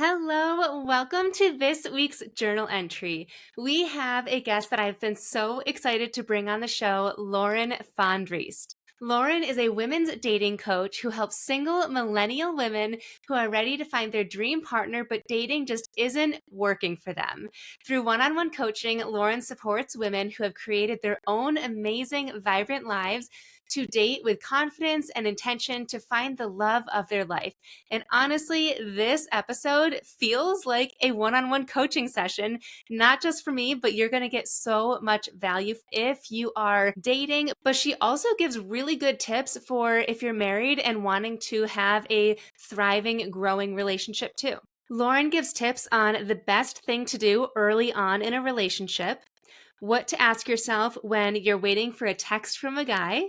Hello, welcome to this week's journal entry. We have a guest that I've been so excited to bring on the show, Lauren Fondriest. Lauren is a women's dating coach who helps single millennial women who are ready to find their dream partner, but dating just isn't working for them. Through one-on-one coaching, Lauren supports women who have created their own amazing, vibrant lives to date with confidence and intention to find the love of their life. And honestly, this episode feels like a one-on-one coaching session, not just for me, but you're going to get so much value if you are dating. But she also gives really good tips for if you're married and wanting to have a thriving, growing relationship too. Lauren gives tips on the best thing to do early on in a relationship, what to ask yourself when you're waiting for a text from a guy,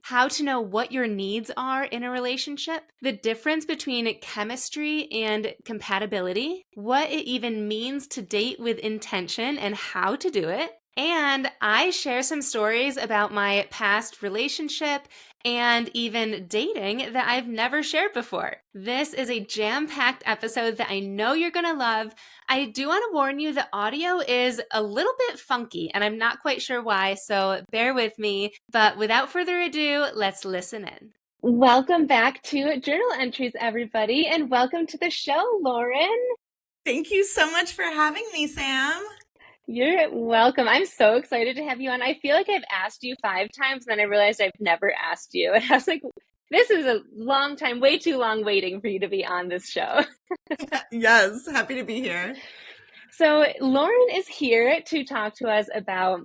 how to know what your needs are in a relationship, the difference between chemistry and compatibility, what it even means to date with intention and how to do it. And I share some stories about my past relationship and even dating that I've never shared before. This is a jam-packed episode that I know you're going to love. I do want to warn you the audio is a little bit funky, and I'm not quite sure why, so bear with me. But without further ado, let's listen in. Welcome back to Journal Entries, everybody, and welcome to the show, Lauren. Thank you so much for having me, Sam. You're welcome. I'm so excited to have you on. I feel like I've asked you 5 times, and then I realized I've never asked you. And I was like, this is a long time, way too long waiting for you to be on this show. Yes, happy to be here. So Lauren is here to talk to us about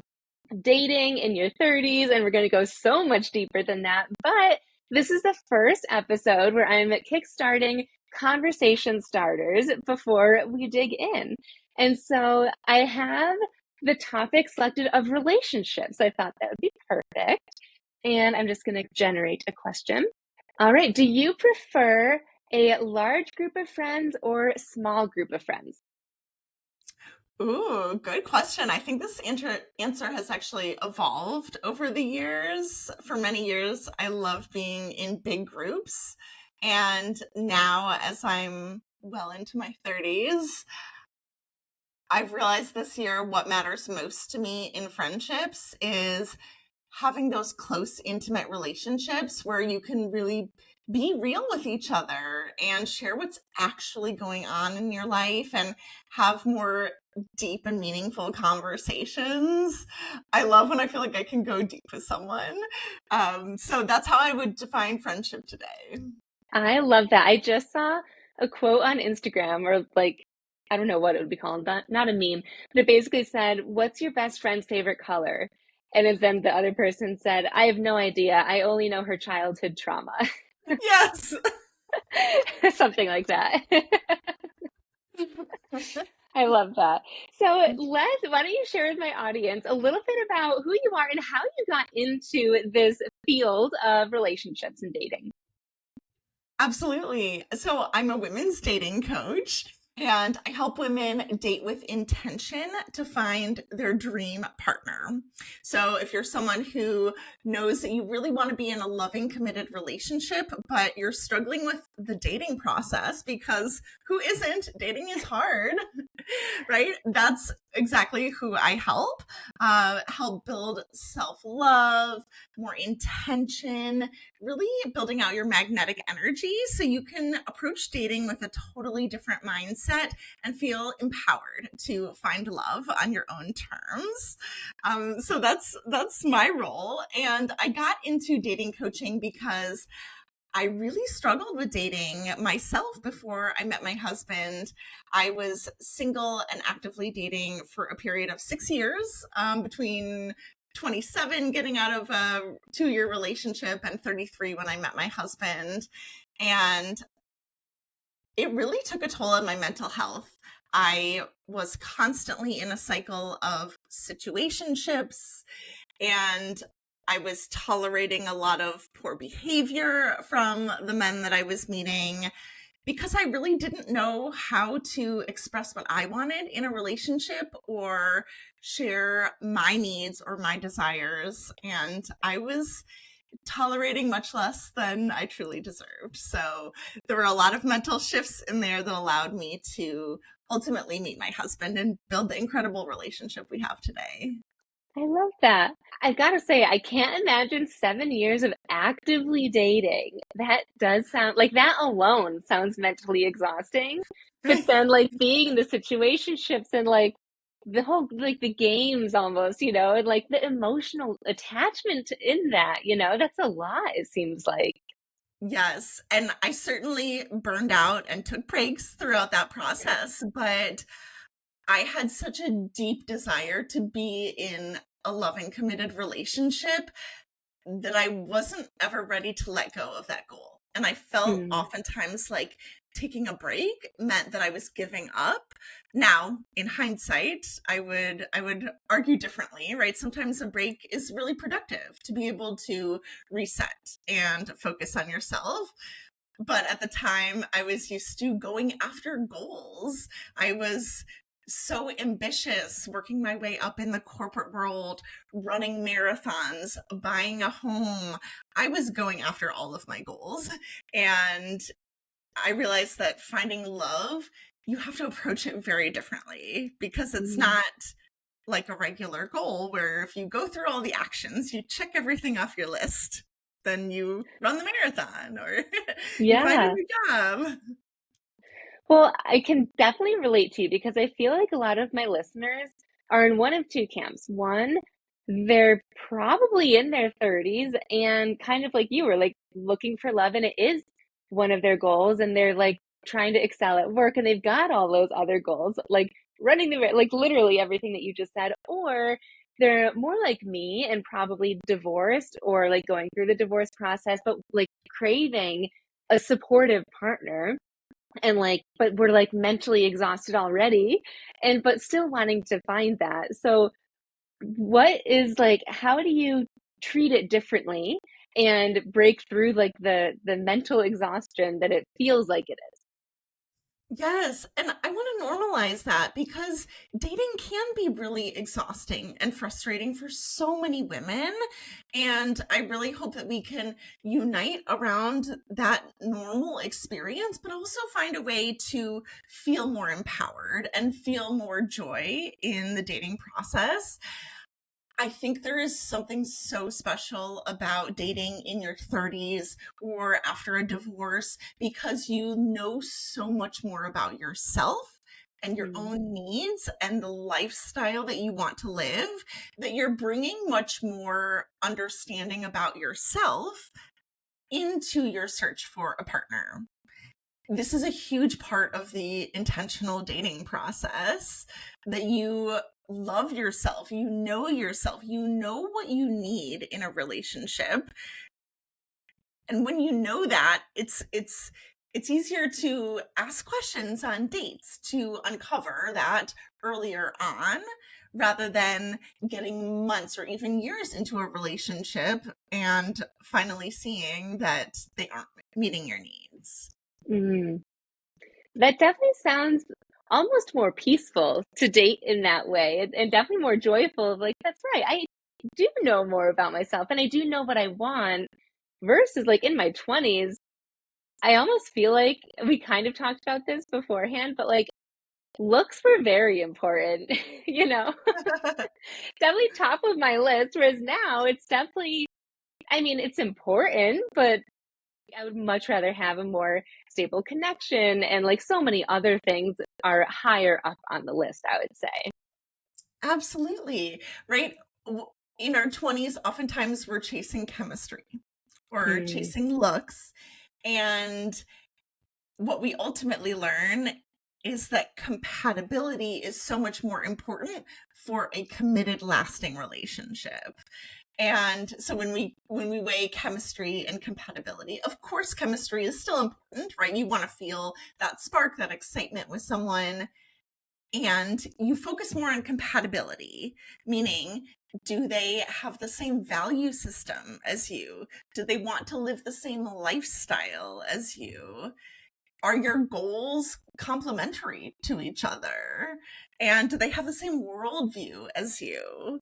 dating in your 30s, and we're going to go so much deeper than that. But this is the first episode where I'm kickstarting conversation starters before we dig in. And so I have the topic selected of relationships. I thought that would be perfect. And I'm just going to generate a question. All right. Do you prefer a large group of friends or a small group of friends? Ooh, good question. I think this answer has actually evolved over the years. For many years, I love being in big groups. And now, as I'm well into my 30s, I've realized this year what matters most to me in friendships is having those close, intimate relationships where you can really be real with each other and share what's actually going on in your life and have more deep and meaningful conversations. I love when I feel like I can go deep with someone. So that's how I would define friendship today. I love that. I just saw a quote on Instagram or like, I don't know what it would be called, not a meme, but it basically said, "What's your best friend's favorite color?" And then the other person said, "I have no idea. I only know her childhood trauma." Yes. Something like that. I love that. So why don't you share with my audience a little bit about who you are and how you got into this field of relationships and dating? Absolutely. So I'm a women's dating coach and I help women date with intention to find their dream partner. So if you're someone who knows that you really want to be in a loving, committed relationship, but you're struggling with the dating process because who isn't? Dating is hard, right? That's exactly who I help. Help build self-love, more intention, really building out your magnetic energy so you can approach dating with a totally different mindset and feel empowered to find love on your own terms. So that's my role. And I got into dating coaching because I really struggled with dating myself before I met my husband. I was single and actively dating for a period of 6 years, between 27, getting out of a 2-year relationship, and 33 when I met my husband. And it really took a toll on my mental health. I was constantly in a cycle of situationships, and I was tolerating a lot of poor behavior from the men that I was meeting because I really didn't know how to express what I wanted in a relationship or share my needs or my desires. And I was tolerating much less than I truly deserved. So there were a lot of mental shifts in there that allowed me to ultimately meet my husband and build the incredible relationship we have today. I love that. I've got to say, I can't imagine 7 years of actively dating. That does sound like that alone sounds mentally exhausting. But then, like, being in the situationships and like the whole, like, the games almost, and like the emotional attachment in that, that's a lot, it seems like. Yes, and I certainly burned out and took breaks throughout that process, but I had such a deep desire to be in a loving, committed relationship that I wasn't ever ready to let go of that goal. And I felt Mm, oftentimes like taking a break meant that I was giving up. Now, in hindsight, I would argue differently, right? Sometimes a break is really productive to be able to reset and focus on yourself. But at the time, I was used to going after goals. I was so ambitious, working my way up in the corporate world, running marathons, buying a home. I was going after all of my goals. And I realized that finding love, you have to approach it very differently because it's mm. not like a regular goal where if you go through all the actions, you check everything off your list, then you run the marathon or you find a Yeah. new job. Well, I can definitely relate to you because I feel like a lot of my listeners are in one of two camps. One, they're probably in their 30s and kind of like you were like looking for love, and it is one of their goals, and they're like trying to excel at work, and they've got all those other goals, like running like literally everything that you just said. Or they're more like me and probably divorced or like going through the divorce process, but like craving a supportive partner, and like but we're like mentally exhausted already, and but still wanting to find that. So what is like, how do you treat it differently and break through like the mental exhaustion that it feels like it Yes, and I want to normalize that because dating can be really exhausting and frustrating for so many women. And I really hope that we can unite around that normal experience, but also find a way to feel more empowered and feel more joy in the dating process. I think there is something so special about dating in your 30s or after a divorce because you know so much more about yourself and your is. own needs and the lifestyle that you want to live, that you're bringing much more understanding about yourself into your search for a partner. This is a huge part of the intentional dating process, that you love yourself, you know what you need in a relationship. And when you know that, it's easier to ask questions on dates to uncover that earlier on rather than getting months or even years into a relationship and finally seeing that they aren't meeting your needs. Mm. That definitely sounds almost more peaceful to date in that way, and definitely more joyful of like, that's right, I do know more about myself and I do know what I want, versus like in my 20s, I almost feel like we kind of talked about this beforehand, but like looks were very important, you know, definitely top of my list. Whereas now it's definitely, I mean, it's important, but I would much rather have a more stable connection, and like so many other things are higher up on the list, I would say. Absolutely. Right. In our 20s, oftentimes we're chasing chemistry or Mm, chasing looks. And what we ultimately learn is that compatibility is so much more important for a committed, lasting relationship. And so when we weigh chemistry and compatibility, of course chemistry is still important, right? You want to feel that spark, that excitement with someone, and you focus more on compatibility, meaning, do they have the same value system as you? Do they want to live the same lifestyle as you? Are your goals complementary to each other? And do they have the same worldview as you?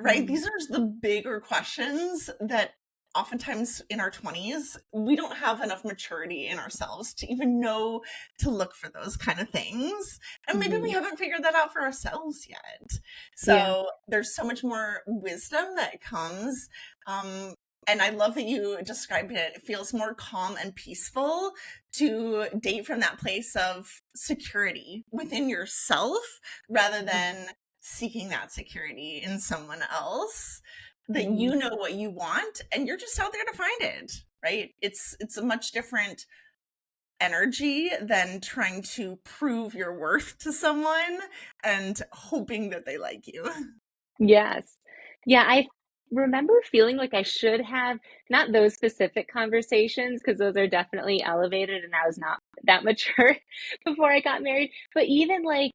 Right? mm, These are the bigger questions that oftentimes in our 20s, we don't have enough maturity in ourselves to even know to look for those kind of things. And maybe we Mhm. haven't figured that out for ourselves yet. Yeah. So there's so much more wisdom that comes. Um, and I love that you described it. It feels more calm and peaceful to date from that place of security within yourself rather than seeking that security in someone else, that Mhm. you know what you want and you're just out there to find it, right? It's a much different energy than trying to prove your worth to someone and hoping that they like you. Yes. Yeah, I remember feeling like I should have not those specific conversations because those are definitely elevated and I was not that mature before I got married, but even like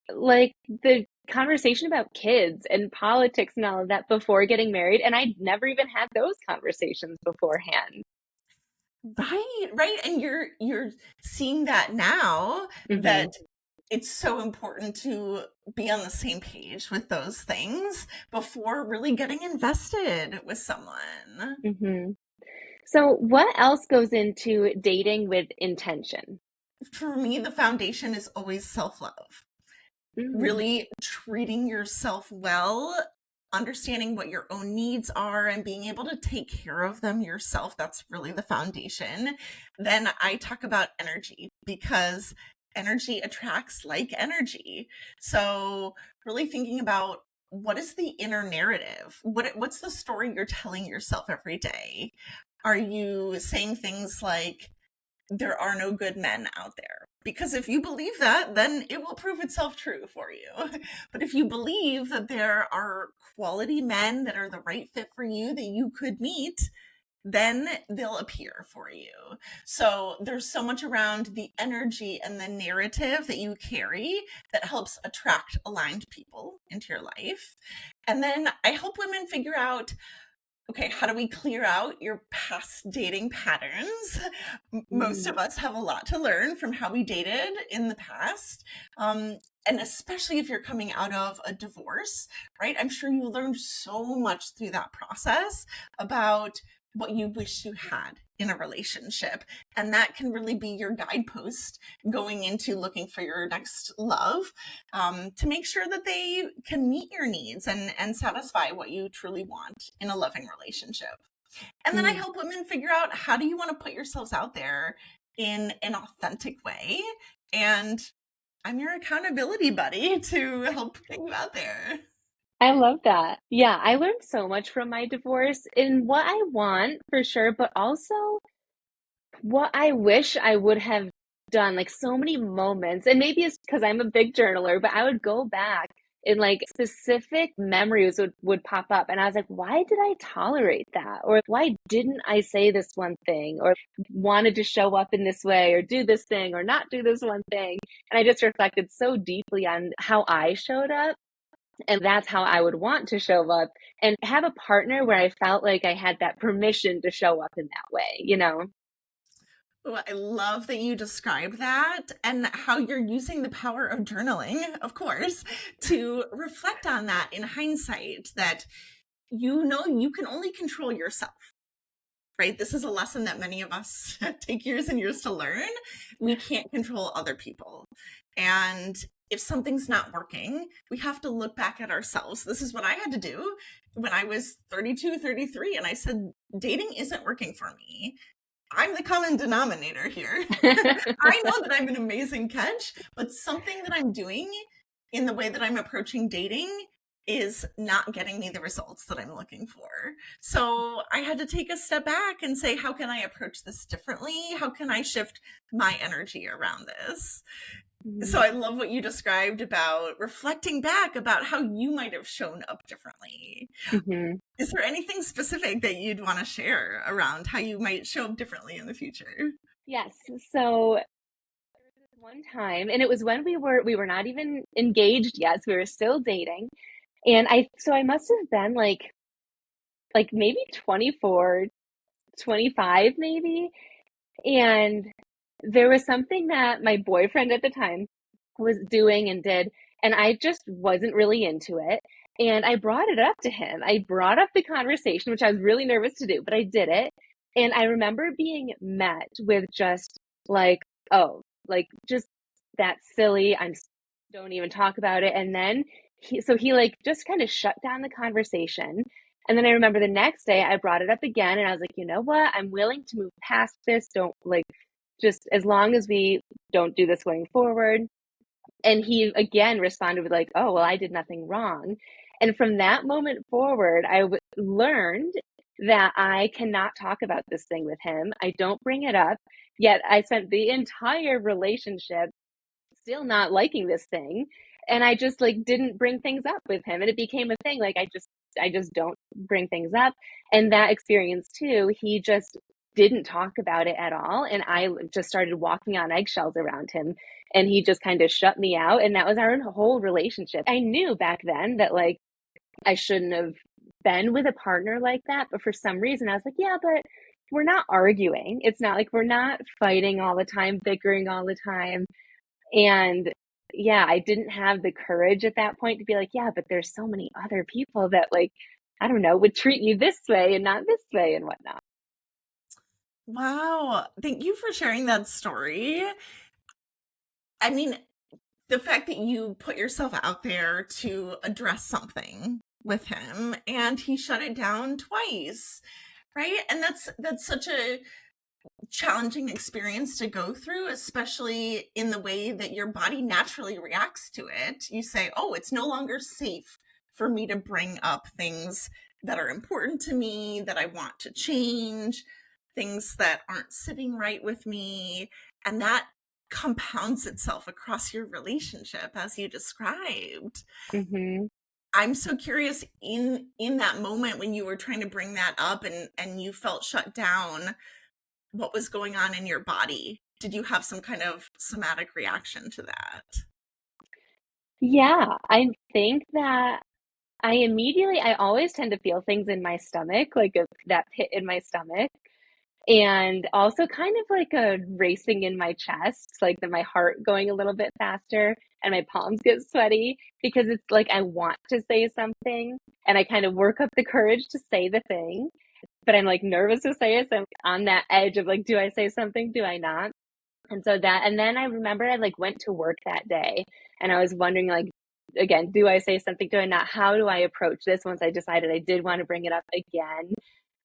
the conversation about kids and politics and all of that before getting married, and I'd never even had those conversations beforehand. Right, right. And you're seeing that now, that Mhm. it's so important to be on the same page with those things before really getting invested with someone. Mhm. So what else goes into dating with intention? For me, the foundation is always self-love. Mm. Really treating yourself well, understanding what your own needs are and being able to take care of them yourself. That's really the foundation. Then I talk about energy because energy attracts like energy. So really thinking about what is the inner narrative? What's the story you're telling yourself every day? Are you saying things like, there are no good men out there? Because if you believe that, then it will prove itself true for you. But if you believe that there are quality men that are the right fit for you that you could meet, then they'll appear for you. So there's so much around the energy and the narrative that you carry that helps attract aligned people into your life. And then I help women figure out, okay, how do we clear out your past dating patterns? Most Mm. of us have a lot to learn from how we dated in the past. And especially if you're coming out of a divorce, right? I'm sure you learned so much through that process about what you wish you had in a relationship. And that can really be your guidepost going into looking for your next love, to make sure that they can meet your needs and satisfy what you truly want in a loving relationship. And then I Mm. help women figure out, how do you want to put yourselves out there in an authentic way? And I'm your accountability buddy to help get you out there. I love that. Yeah, I learned so much from my divorce in what I want for sure, but also what I wish I would have done, like so many moments, and maybe it's because I'm a big journaler, but I would go back and like specific memories would pop up, and I was like, why did I tolerate that? Or why didn't I say this one thing, or wanted to show up in this way, or do this thing, or not do this one thing? And I just reflected so deeply on how I showed up. And that's how I would want to show up and have a partner where I felt like I had that permission to show up in that way, you know? Well, I love that you describe that and how you're using the power of journaling, of course, to reflect on that in hindsight, that you know you can only control yourself, right? This is a lesson that many of us take years and years to learn. We can't control other people. And if something's not working, we have to look back at ourselves. This is what I had to do when I was 32, 33, and I said, dating isn't working for me. I'm the common denominator here. I know that I'm an amazing catch, but something that I'm doing in the way that I'm approaching dating is not getting me the results that I'm looking for. So I had to take a step back and say, how can I approach this differently? How can I shift my energy around this? So Mm. I love what you described about reflecting back about how you might have shown up differently. Mhm. Is there anything specific that you'd want to share around how you might show up differently in the future? Yes. So one time, and it was when we were not even engaged yet, so we were still dating. And I must have been like maybe 24, 25 maybe. And there was something that my boyfriend at the time was doing and did, and I just wasn't really into it. And I brought it up to him. I brought up the conversation, which I was really nervous to do, but I did it. And I remember being met with just like, oh, like just that's silly. Don't even talk about it. And then he like just kind of shut down the conversation. And then I remember the next day I brought it up again and I was like, you know what? I'm willing to move past this. Don't like, just as long as we don't do this going forward. And he again responded with like, oh, well, I did nothing wrong. And from that moment forward, learned that I cannot talk about this thing with him. I don't bring it up. Yet I spent the entire relationship still not liking this thing. And I just like didn't bring things up with him. And it became a thing. Like I just don't bring things up. And that experience too, he just didn't talk about it at all. And I just started walking on eggshells around him. And he just kind of shut me out. And that was our whole relationship. I knew back then that like I shouldn't have been with a partner like that. But for some reason, I was like, yeah, but we're not arguing. It's not like we're not fighting all the time, bickering all the time. And yeah, I didn't have the courage at that point to be like, yeah, but there's so many other people that like, I don't know, would treat you this way and not this way and whatnot. Wow. Thank you for sharing that story. I mean, the fact that you put yourself out there to address something with him and he shut it down twice, right? And that's such a challenging experience to go through, especially in the way that your body naturally reacts to it. You say, oh, it's no longer safe for me to bring up things that are important to me, that I want to change, things that aren't sitting right with me. And that compounds itself across your relationship as you described. Hmm. I'm so curious, in that moment when you were trying to bring that up and you felt shut down, what was going on in your body? Did you have some kind of somatic reaction to that? Yeah, I think that I always tend to feel things in my stomach, like that pit in my stomach. And also kind of like a racing in my chest, like my heart going a little bit faster and my palms get sweaty because it's like I want to say something and I kind of work up the courage to say the thing, but I'm like nervous to say it. So I'm on that edge of like, do I say something? Do I not? And so and then I remember I like went to work that day and I was wondering like, again, do I say something? Do I not? How do I approach this once I decided I did want to bring it up again?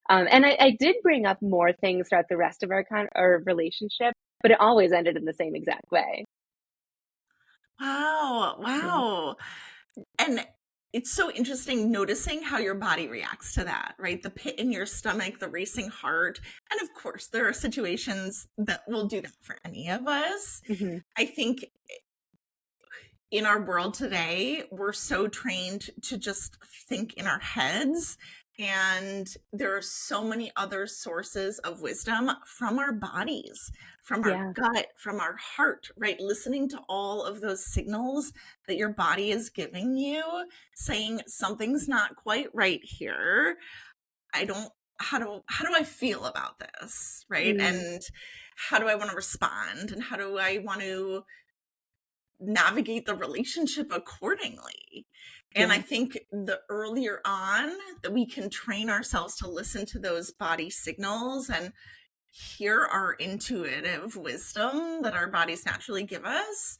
And I did bring up more things throughout the rest of our relationship, but it always ended in the same exact way. Wow, Mhm. wow. And it's so interesting noticing how your body reacts to that, right? The pit in your stomach, the racing heart. And of course, there are situations that will do that for any of us. Mhm. I think in our world today, we're so trained to just think in our heads. And there are so many other sources of wisdom from our bodies, from our Yeah. gut, from our heart, right? Listening to all of those signals that your body is giving you, saying something's not quite right here. I don't, how do I feel about this, right? Mm, And how do I want to respond? And how do I want to navigate the relationship accordingly? And I yeah. think the earlier on that we can train ourselves to listen to those body signals and hear our intuitive wisdom that our bodies naturally give us,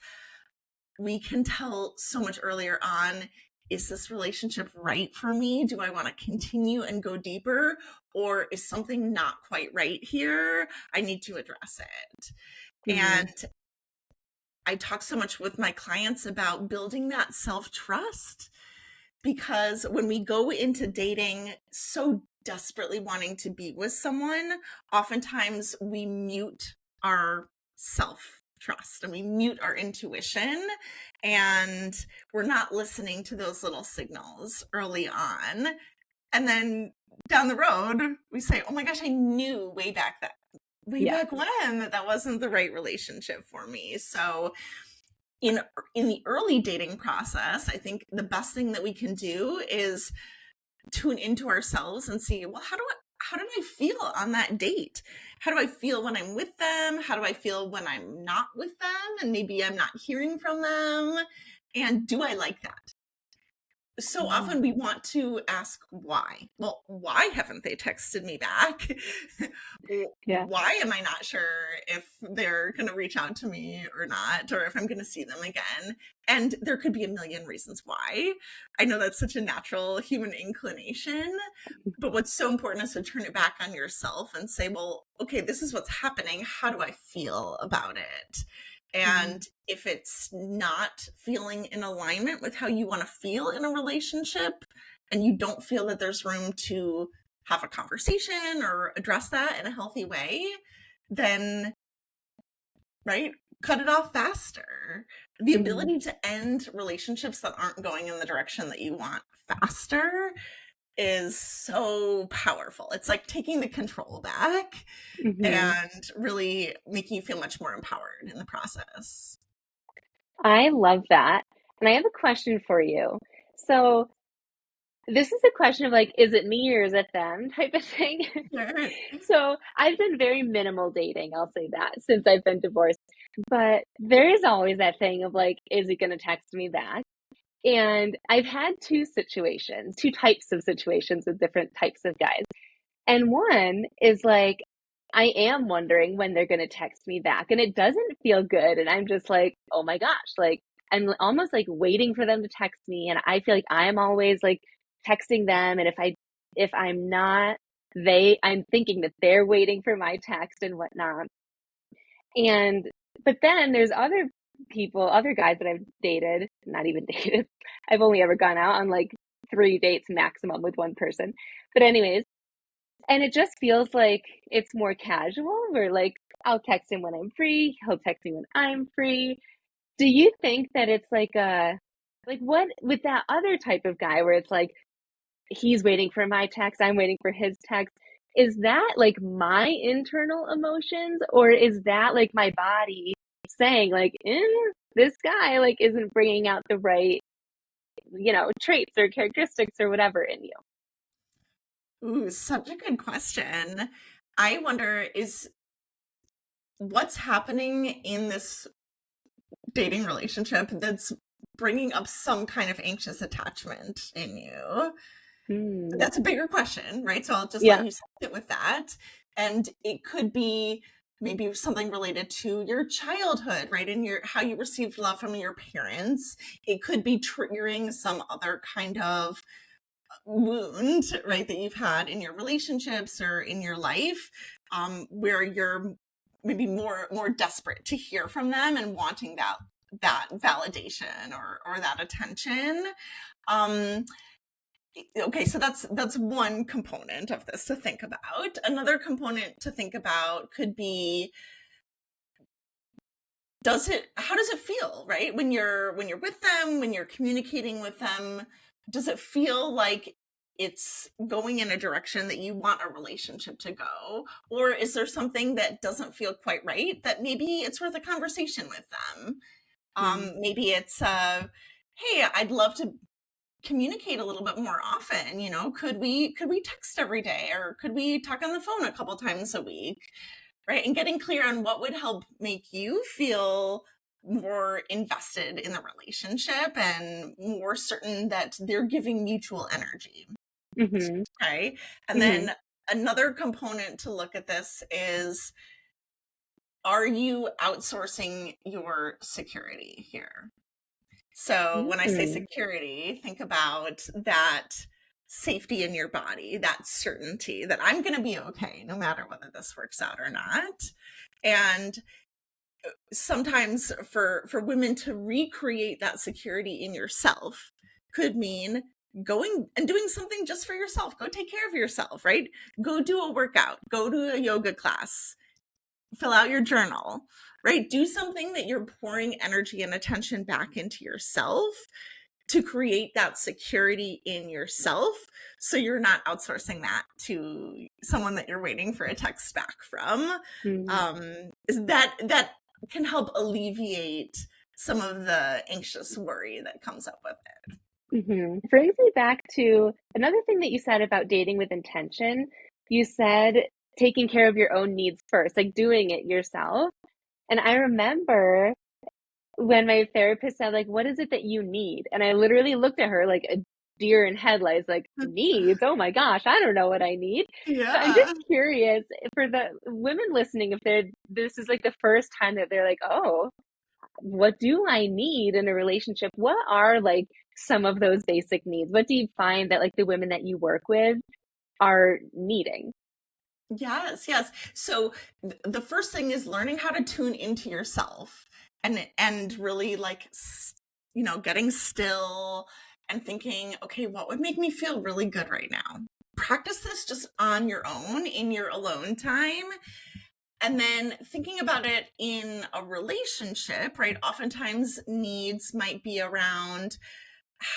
we can tell so much earlier on, is this relationship right for me? Do I want to continue and go deeper? Or is something not quite right here? I need to address it. Mhm. And I talk so much with my clients about building that self-trust, because when we go into dating so desperately wanting to be with someone, oftentimes we mute our self-trust and we mute our intuition, and we're not listening to those little signals early on. And then down the road, we say, "Oh my gosh, I knew way Yeah. back when that wasn't the right relationship for me." So in in the early dating process, I think the best thing that we can do is tune into ourselves and see, well, how did I feel on that date? How do I feel when I'm with them? How do I feel when I'm not with them? And maybe I'm not hearing from them. And do I like that? so Mm. often we want to ask why. Well, why haven't they texted me back? Yeah. Why am I not sure if they're going to reach out to me or not, or if I'm going to see them again? And there could be a million reasons why. I know that's such a natural human inclination, but what's so important is to turn it back on yourself and say, well, okay, this is what's happening. How do I feel about it? Mhm. And if it's not feeling in alignment with how you want to feel in a relationship, and you don't feel that there's room to have a conversation or address that in a healthy way, then, right, cut it off faster. The Mhm. ability to end relationships that aren't going in the direction that you want faster is so powerful. It's like taking the control back Mhm. and really making you feel much more empowered in the process. I love that. And I have a question for you. So, this is a question of like, is it me or is it them type of thing. Sure. So, I've done very minimal dating, I'll say that, since I've been divorced. But there is always that thing of like, is he going to text me back? And I've had two situations, two types of situations with different types of guys. And one is like, I am wondering when they're going to text me back, and it doesn't feel good. And I'm just like, oh my gosh, like I'm almost like waiting for them to text me. And I feel like I'm always like texting them. And if I'm not, I'm thinking that they're waiting for my text and whatnot. And, but then there's other people, other guys that I've dated, not even dated. I've only ever gone out on like 3 dates maximum with one person. But anyways, and it just feels like it's more casual. Where like I'll text him when I'm free, he'll text me when I'm free. Do you think that it's like what with that other type of guy where it's like he's waiting for my text, I'm waiting for his text? Is that like my internal emotions, or is that like my body saying like, this guy like isn't bringing out the right, traits or characteristics or whatever in you? Ooh, such a good question. I wonder is what's happening in this dating relationship that's bringing up some kind of anxious attachment in you? Hmm. That's a bigger question, right? So I'll just let Yeah. you sit with that. And it could be maybe something related to your childhood, right? And your how you received love from your parents. It could be triggering some other kind of wound, right, that you've had in your relationships or in your life, where you're maybe more desperate to hear from them and wanting that validation or that attention. Um, okay, so that's one component of this to think about. Another component to think about could be, how does it feel, right, when you're with them, when you're communicating with them? Does it feel like it's going in a direction that you want a relationship to go, or is there something that doesn't feel quite right that maybe it's worth a conversation with them? Hmm. Maybe it's hey, I'd love to communicate a little bit more often. Could we text every day, or could we talk on the phone a couple times a week, right? And getting clear on what would help make you feel more invested in the relationship and more certain that they're giving mutual energy. Hmm. Okay. And Hmm. then another component to look at this is, are you outsourcing your security here? So when I say Mm. security, think about that safety in your body, that certainty that I'm going to be okay no matter whether this works out or not. And sometimes for women to recreate that security in yourself could mean going and doing something just for yourself. Go take care of yourself, right? Go do a workout, go to a yoga class, fill out your journal, right? Do something that you're pouring energy and attention back into yourself to create that security in yourself, so you're not outsourcing that to someone that you're waiting for a text back from. Mm. Is that can help alleviate some of the anxious worry that comes up with it. Brings me back to another thing that you said about dating with intention. You said taking care of your own needs first, like doing it yourself. And I remember when my therapist said, like, what is it that you need? And I literally looked at her like, deer in headlights, like needs. Oh my gosh, I don't know what I need. So I'm Yeah. just curious for the women listening, if this is like the first time that they're like, oh, what do I need in a relationship? What are like some of those basic needs? What do you find that like the women that you work with are needing? Yes, yes. So the first thing is learning how to tune into yourself and really like getting still and thinking, okay, what would make me feel really good right now? Practice this just on your own in your alone time. And then thinking about it in a relationship, right? Oftentimes needs might be around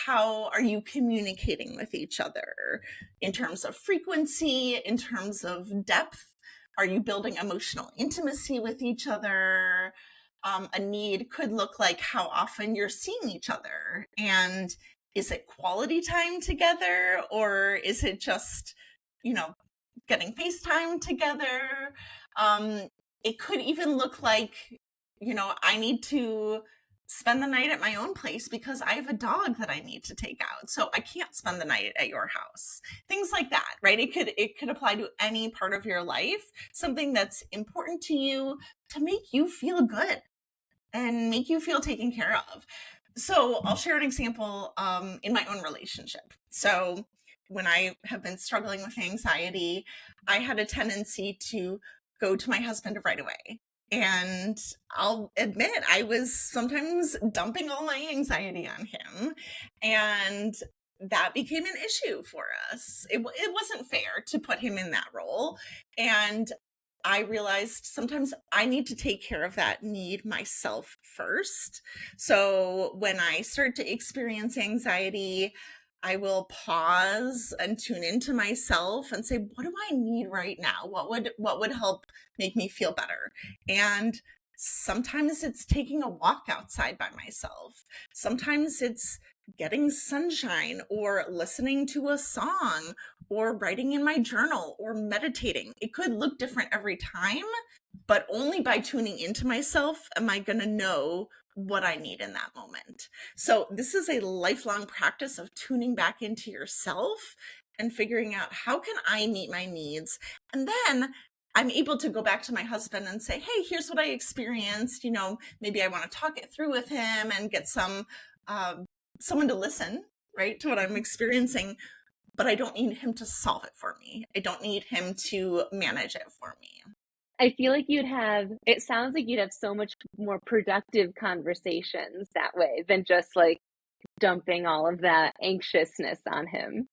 how are you communicating with each other in terms of frequency, in terms of depth? Are you building emotional intimacy with each other? A need could look like how often you're seeing each other. And is it quality time together, or is it just, you know, getting FaceTime together? Um, it could even look like, I need to spend the night at my own place because I have a dog that I need to take out. So I can't spend the night at your house. Things like that, right? It could apply to any part of your life, something that's important to you to make you feel good and make you feel taken care of. So I'll share an example in my own relationship. So when I have been struggling with anxiety, I had a tendency to go to my husband right away. And I'll admit, I was sometimes dumping all my anxiety on him. And that became an issue for us. It wasn't fair to put him in that role. And I realized sometimes I need to take care of that need myself first. So when I start to experience anxiety, I will pause and tune into myself and say, what do I need right now? What would help make me feel better? And sometimes it's taking a walk outside by myself. Sometimes it's getting sunshine or listening to a song or writing in my journal or meditating. It could look different every time, but only by tuning into myself am I going to know what I need in that moment. So this is a lifelong practice of tuning back into yourself and figuring out how can I meet my needs. And then I'm able to go back to my husband and say, hey, here's what I experienced. Maybe I want to talk it through with him and get someone to listen, right, to what I'm experiencing, but I don't need him to solve it for me. I don't need him to manage it for me. I feel like it sounds like you'd have so much more productive conversations that way than just like dumping all of that anxiousness on him.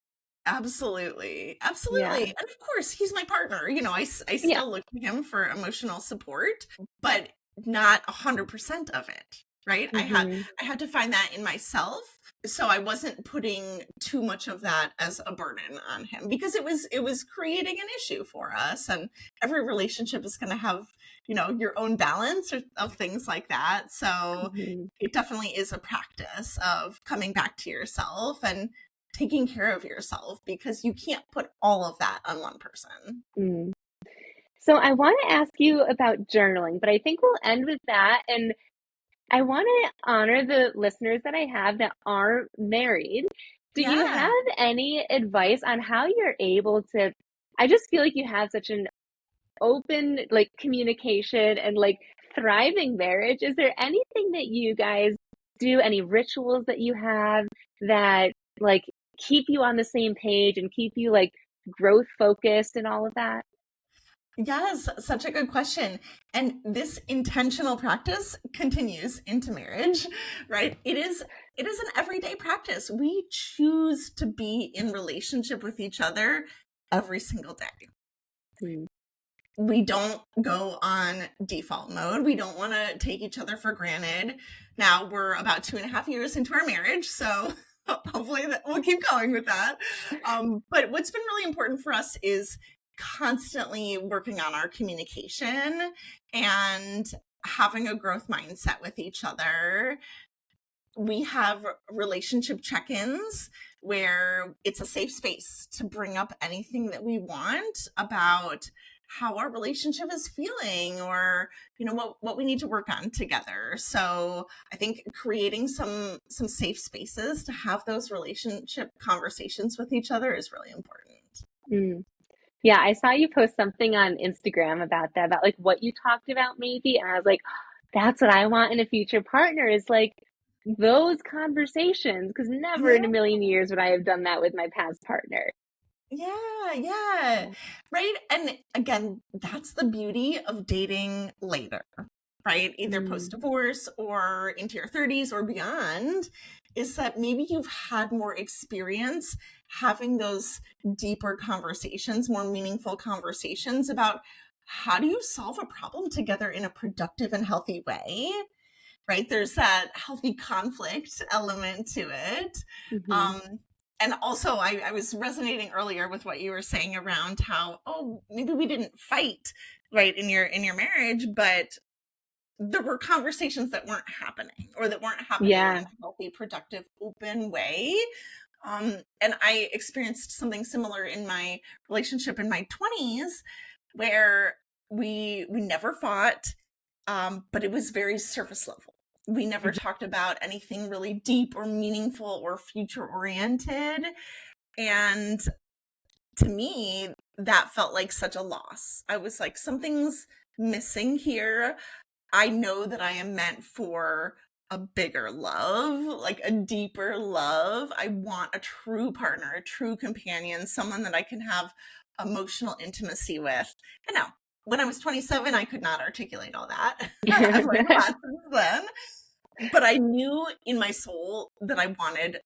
Absolutely. Absolutely. Yeah. And of course, he's my partner. I Yeah. still look to him for emotional support, but not 100% of it, right? Hmm. I had to find that in myself. So I wasn't putting too much of that as a burden on him because it was creating an issue for us. And every relationship is going to have, your own balance of things like that. So Hmm. it definitely is a practice of coming back to yourself and taking care of yourself because you can't put all of that on one person. Mm. So I want to ask you about journaling, but I think we'll end with that. And I want to honor the listeners that I have that aren't married. Do you Yeah. have any advice on how you're able to? I just feel like you have such an open like communication and like thriving marriage. Is there anything that you guys do, any rituals that you have that like keep you on the same page and keep you like growth focused and all of that? Yes, such a good question. And this intentional practice continues into marriage, right? It is an everyday practice. We choose to be in relationship with each other every single day. Mm. We don't go on default mode. We don't want to take each other for granted. Now we're about 2.5 years into our marriage, so hopefully that we'll keep going with that. But what's been really important for us is constantly working on our communication and having a growth mindset with each other. We have relationship check-ins where it's a safe space to bring up anything that we want about how our relationship is feeling, or what we need to work on together. So I think creating some safe spaces to have those relationship conversations with each other is really important. Mm. Yeah, I saw you post something on Instagram about that, about like what you talked about maybe, and I was like, that's what I want in a future partner is like those conversations, because never in a Yeah. million years would I have done that with my past partner. Yeah, yeah. Right. And again, that's the beauty of dating later, right? Either post Mm, divorce or into your 30s or beyond, is that maybe you've had more experience having those deeper conversations, more meaningful conversations about how do you solve a problem together in a productive and healthy way, right? There's that healthy conflict element to it. hmm. Um, and also, I was resonating earlier with what you were saying around how, oh, maybe we didn't fight, right, in your marriage, but there were conversations that weren't happening, or that weren't happening in Yeah. a healthy, productive, open way. And I experienced something similar in my relationship in my 20s, where we never fought, but it was very surface level. We never Mhm. talked about anything really deep or meaningful or future oriented. And to me, that felt like such a loss. I was like, something's missing here. I know that I am meant for a bigger love, like a deeper love. I want a true partner, a true companion, someone that I can have emotional intimacy with. And now, when I was 27, I could not articulate all that. I've learned a lot since then. But I knew in my soul that I wanted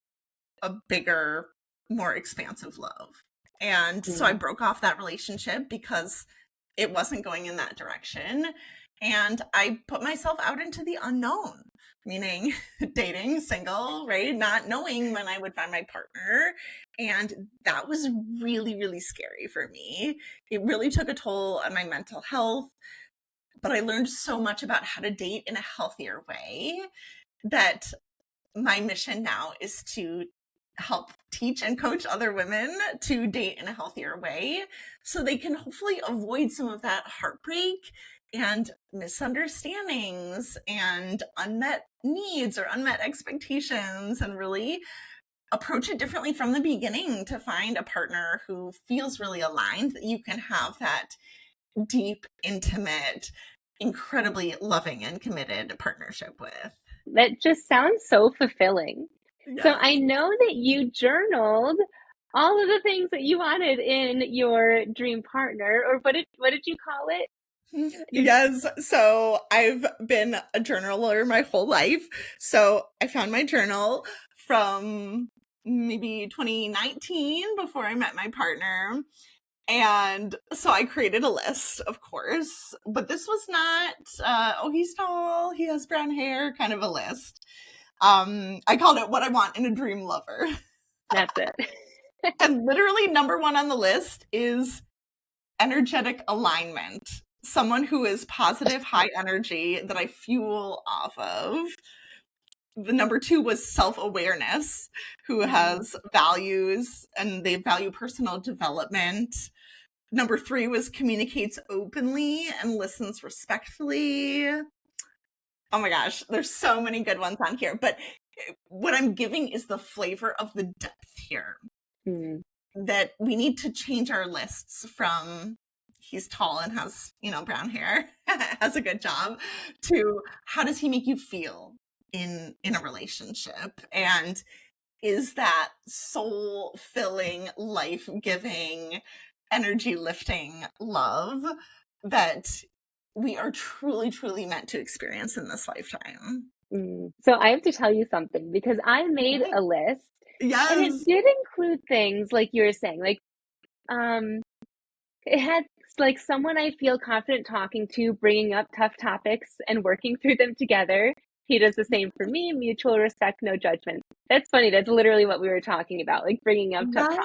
a bigger, more expansive love. And so I Mm. broke off that relationship because it wasn't going in that direction. And I put myself out into the unknown, meaning dating, single, right? Not knowing when I would find my partner. And that was really, really scary for me. It really took a toll on my mental health. But I learned so much about how to date in a healthier way, that my mission now is to help teach and coach other women to date in a healthier way, so they can hopefully avoid some of that heartbreak and misunderstandings and unmet needs or unmet expectations, and really approach it differently from the beginning to find a partner who feels really aligned, that you can have that deep, intimate, incredibly loving and committed partnership with. That just sounds so fulfilling. So Yes. I know that you journaled all of the things that you wanted in your dream partner, or what did you call it? Is Yes. So I've been a journaler my whole life. So I found my journal from maybe 2019, before I met my partner. And so I created a list, of course, but this was not, oh, he's tall, he has brown hair kind of a list. I called it what I want in a dream lover. that's it. And literally, number one on the list is energetic alignment. Someone who is positive, high energy that I fuel off of. The number two was self awareness, who Mm. has values and they value personal development. Number three was communicates openly and listens respectfully. Oh my gosh, there's so many good ones on here. But what I'm giving is the flavor of the depth here, Mm. that we need to change our lists from he's tall and has, brown hair, has a good job, to how does he make you feel in a relationship? And is that soul filling, life giving, energy lifting love that we are truly, truly meant to experience in this lifetime? Mm. So I have to tell you something because I made Okay. a list and it Yes. did include things like you were saying, like um it had like someone I feel confident talking to, bringing up tough topics and working through them together. He does the same for me, mutual respect, no judgment. That's funny. That's literally what we were talking about, like bringing up tough Right.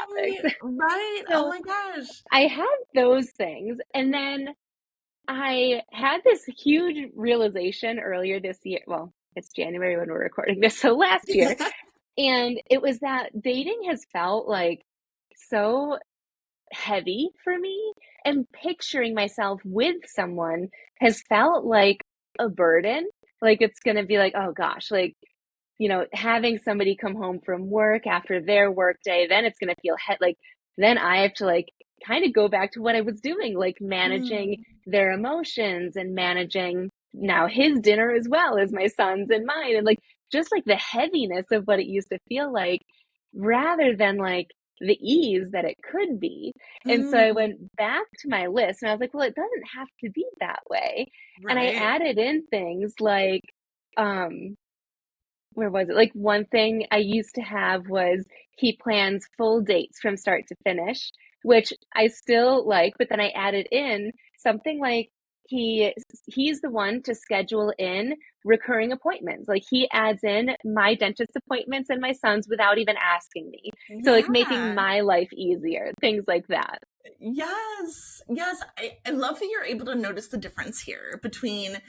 topics. Right. Oh So my gosh. I had those things. And then I had this huge realization earlier this year. Well, it's January when we're recording this. So last year. And it was that dating has felt like so heavy for me. And picturing myself with someone has felt like a burden. Like it's going to be like, oh gosh, like, having somebody come home from work after their work day, then it's going to feel like, then I have to like kind of go back to what I was doing, like managing Mm, their emotions and managing now his dinner as well as my son's and mine. And like, just like the heaviness of what it used to feel like rather than like the ease that it could be. And so I mm, went back to my list and I was like, well, it doesn't have to be that way. And I right. added in things like, um, where was it? Like one thing I used to have was he plans full dates from start to finish, which I still like, but then I added in something like he he's the one to schedule in recurring appointments. Like he adds in my dentist appointments and my son's without even asking me. So like making Yeah. my life easier, things like that. Yes. Yes. I love that you're able to notice the difference here between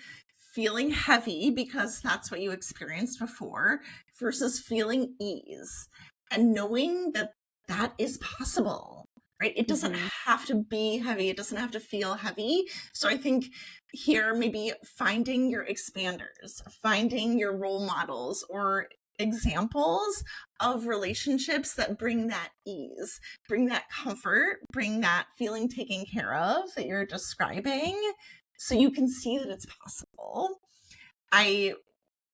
feeling heavy because that's what you experienced before versus feeling ease and knowing that that is possible, right? It doesn't Hmm. have to be heavy. It doesn't have to feel heavy. So I think here, maybe finding your expanders, finding your role models or examples of relationships that bring that ease, bring that comfort, bring that feeling taken care of that you're describing, so you can see that it's possible. I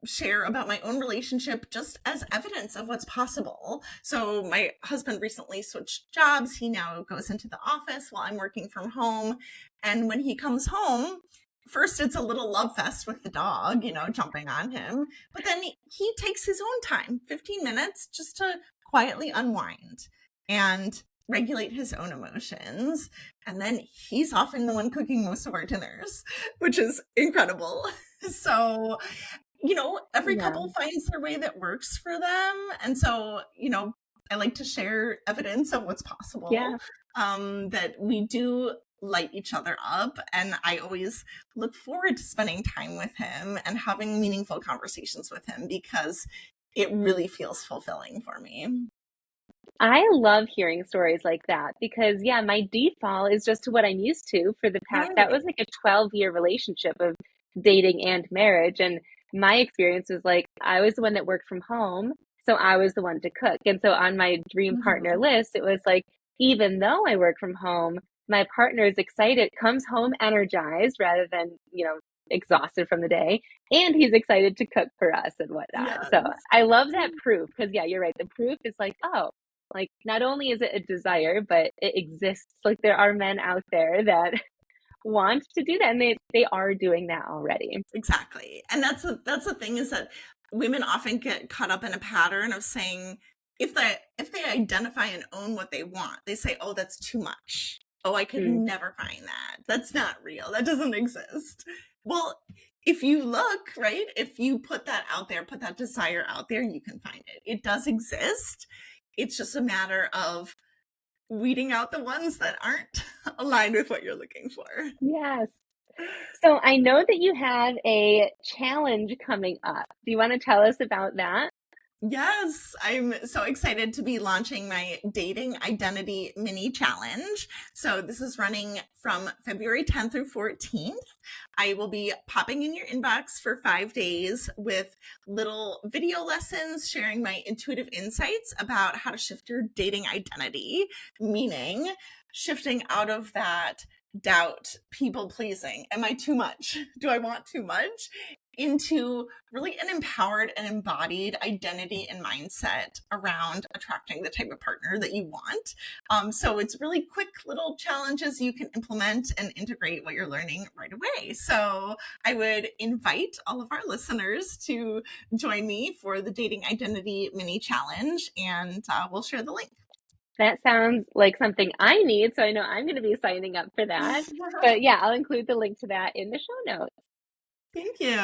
share about my own relationship just as evidence of what's possible. So my husband recently switched jobs. He now goes into the office while I'm working from home. And when he comes home, first it's a little love fest with the dog, jumping on him. But then he takes his own time, 15 minutes, just to quietly unwind and regulate his own emotions. And then he's often the one cooking most of our dinners, which is incredible. So every Yeah. couple finds their way that works for them. And so, I like to share evidence of what's possible, Yeah. that we do light each other up. And I always look forward to spending time with him and having meaningful conversations with him because it really feels fulfilling for me. I love hearing stories like that because, yeah, my default is just to what I'm used to for the past. That Right. was like a 12-year relationship of dating and marriage. And my experience was like I was the one that worked from home. So I was the one to cook. And so on my dream partner Hmm. list, it was like, even though I work from home, my partner is excited, comes home energized rather than, exhausted from the day. And he's excited to cook for us and whatnot. So Yes. I love that proof because, yeah, you're right. The proof is like, oh, like, not only is it a desire, but it exists. Like, there are men out there that want to do that, and they are doing that already. Exactly. And that's the thing is that women often get caught up in a pattern of saying if they identify and own what they want, they say, "Oh, that's too much. Oh, I could Mm. never find that. That's not real. That doesn't exist." Well, if you look, right? If you put that out there, put that desire out there, you can find it. It does exist. It's just a matter of weeding out the ones that aren't aligned with what you're looking for. Yes. So I know that you have a challenge coming up. Do you want to tell us about that? Yes, I'm so excited to be launching my dating identity mini challenge. So, this is running from February 10th through 14th. I will be popping in your inbox for 5 days with little video lessons sharing my intuitive insights about how to shift your dating identity, meaning shifting out of that doubt, people pleasing. Am I too much? Do I want too much? Into really an empowered and embodied identity and mindset around attracting the type of partner that you want. So it's really quick little challenges you can implement and integrate what you're learning right away. So I would invite all of our listeners to join me for the Dating Identity Mini Challenge, and we'll share the link. That sounds like something I need, so I know I'm going to be signing up for that. But yeah, I'll include the link to that in the show notes. Thank you.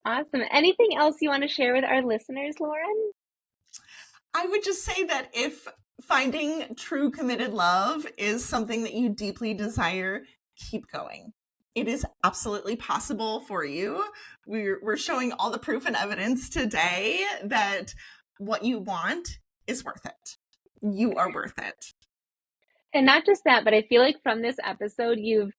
Awesome. Anything else you want to share with our listeners, Lauren? I would just say that if finding true committed love is something that you deeply desire, keep going. It is absolutely possible for you. We're showing all the proof and evidence today that what you want is worth it. You are worth it. And not just that, but I feel like from this episode, you've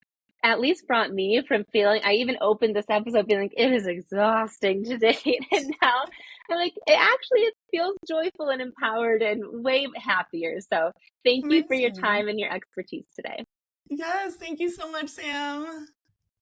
at least brought me from feeling, I even opened this episode feeling like it is exhausting to date. And now I'm like, it feels joyful and empowered and way happier. So thank you for your Amazing. time and your expertise today. Yes, thank you so much, Sam.